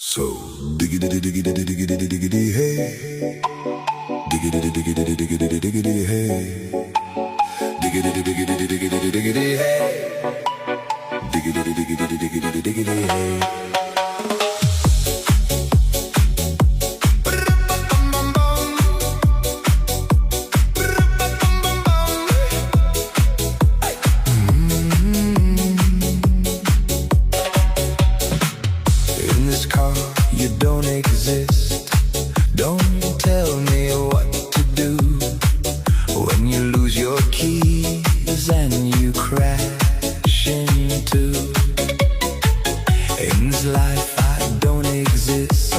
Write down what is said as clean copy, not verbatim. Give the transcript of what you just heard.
So diggity diggity diggity diggity hey, diggity diggity diggity diggity hey, diggity diggity diggity diggity hey, diggity diggity diggity diggity hey. You don't exist. Don't tell me what to do when you lose your keys and you crash into. In this life I don't exist.